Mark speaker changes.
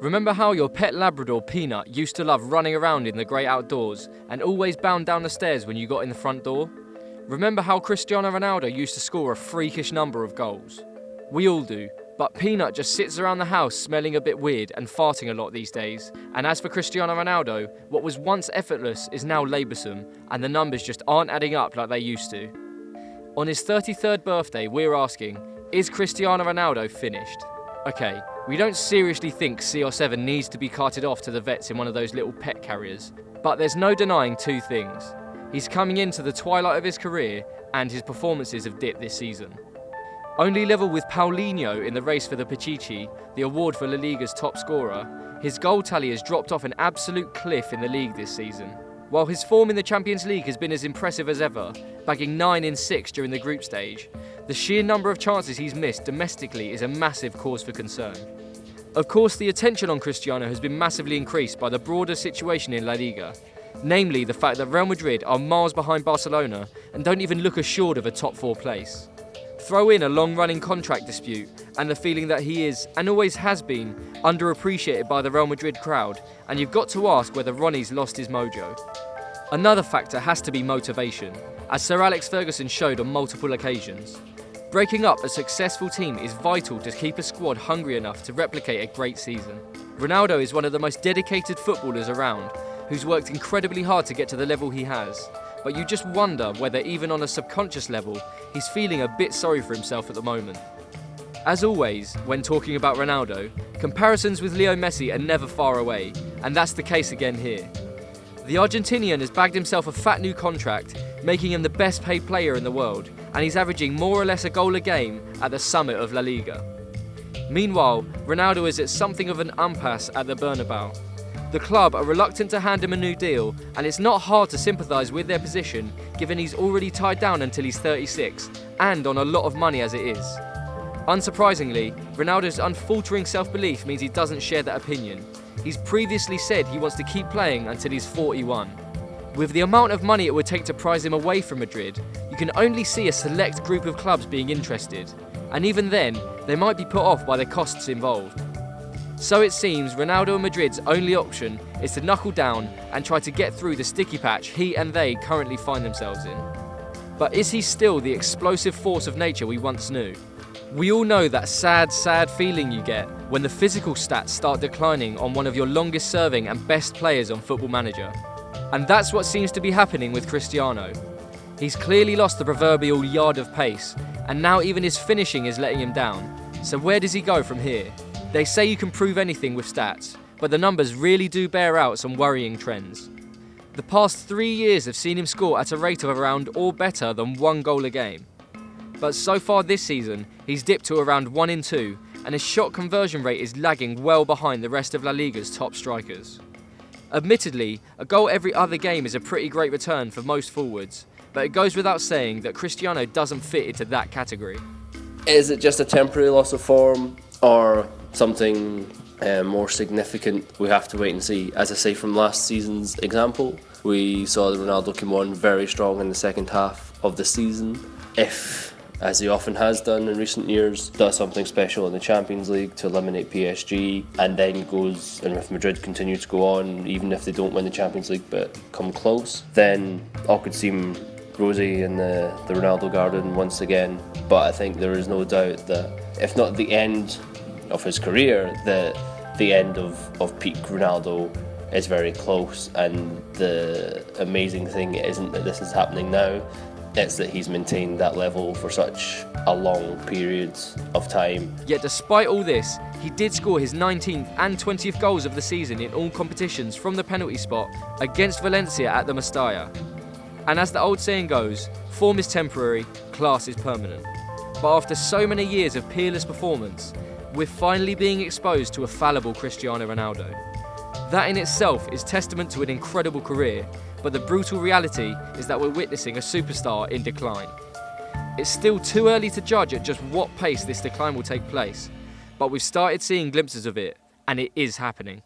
Speaker 1: Remember how your pet Labrador Peanut used to love running around in the great outdoors and always bound down the stairs when you got in the front door? Remember how Cristiano Ronaldo used to score a freakish number of goals? We all do, but Peanut just sits around the house smelling a bit weird and farting a lot these days. And as for Cristiano Ronaldo, what was once effortless is now laboursome, and the numbers just aren't adding up like they used to. On his 33rd birthday, we're asking, is Cristiano Ronaldo finished? Okay, we don't seriously think CR7 needs to be carted off to the vets in one of those little pet carriers, but there's no denying two things. He's coming into the twilight of his career, and his performances have dipped this season. Only level with Paulinho in the race for the Pichichi, the award for La Liga's top scorer, his goal tally has dropped off an absolute cliff in the league this season. While his form in the Champions League has been as impressive as ever, bagging 9 in 6 during the group stage, the sheer number of chances he's missed domestically is a massive cause for concern. Of course, the attention on Cristiano has been massively increased by the broader situation in La Liga, namely the fact that Real Madrid are miles behind Barcelona and don't even look assured of a top 4 place. Throw in a long-running contract dispute and the feeling that he is, and always has been, underappreciated by the Real Madrid crowd, and you've got to ask whether Ronnie's lost his mojo. Another factor has to be motivation, as Sir Alex Ferguson showed on multiple occasions. Breaking up a successful team is vital to keep a squad hungry enough to replicate a great season. Ronaldo is one of the most dedicated footballers around, who's worked incredibly hard to get to the level he has, but you just wonder whether even on a subconscious level, he's feeling a bit sorry for himself at the moment. As always, when talking about Ronaldo, comparisons with Leo Messi are never far away, and that's the case again here. The Argentinian has bagged himself a fat new contract, making him the best paid player in the world, and he's averaging more or less a goal a game at the summit of La Liga. Meanwhile, Ronaldo is at something of an impasse at the Bernabeu. The club are reluctant to hand him a new deal, and it's not hard to sympathise with their position, given he's already tied down until he's 36, and on a lot of money as it is. Unsurprisingly, Ronaldo's unfaltering self-belief means he doesn't share that opinion. He's previously said he wants to keep playing until he's 41. With the amount of money it would take to prize him away from Madrid, you can only see a select group of clubs being interested, and even then, they might be put off by the costs involved. So it seems Ronaldo and Madrid's only option is to knuckle down and try to get through the sticky patch he and they currently find themselves in. But is he still the explosive force of nature we once knew? We all know that sad feeling you get when the physical stats start declining on one of your longest serving and best players on Football Manager. And that's what seems to be happening with Cristiano. He's clearly lost the proverbial yard of pace, and now even his finishing is letting him down. So where does he go from here? They say you can prove anything with stats, but the numbers really do bear out some worrying trends. The past 3 years have seen him score at a rate of around or better than 1 goal a game. But so far this season, he's dipped to around 1 in 2, and his shot conversion rate is lagging well behind the rest of La Liga's top strikers. Admittedly, a goal every other game is a pretty great return for most forwards, but it goes without saying that Cristiano doesn't fit into that category.
Speaker 2: Is it just a temporary loss of form, or something more significant? We have to wait and see. As I say, from last season's example, we saw that Ronaldo came on very strong in the second half of the season. If, as he often has done in recent years, does something special in the Champions League to eliminate PSG, and then goes, and if Madrid continue to go on, even if they don't win the Champions League but come close, then all could seem rosy in the Ronaldo garden once again. But I think there is no doubt that, if not the end of his career, the end of peak Ronaldo is very close. And the amazing thing isn't that this is happening now, it's that he's maintained that level for such a long period of time.
Speaker 1: Yet despite all this, he did score his 19th and 20th goals of the season in all competitions from the penalty spot against Valencia at the Mestalla. And as the old saying goes, form is temporary, class is permanent. But after so many years of peerless performance, we're finally being exposed to a fallible Cristiano Ronaldo. That in itself is testament to an incredible career, but the brutal reality is that we're witnessing a superstar in decline. It's still too early to judge at just what pace this decline will take place, but we've started seeing glimpses of it, and it is happening.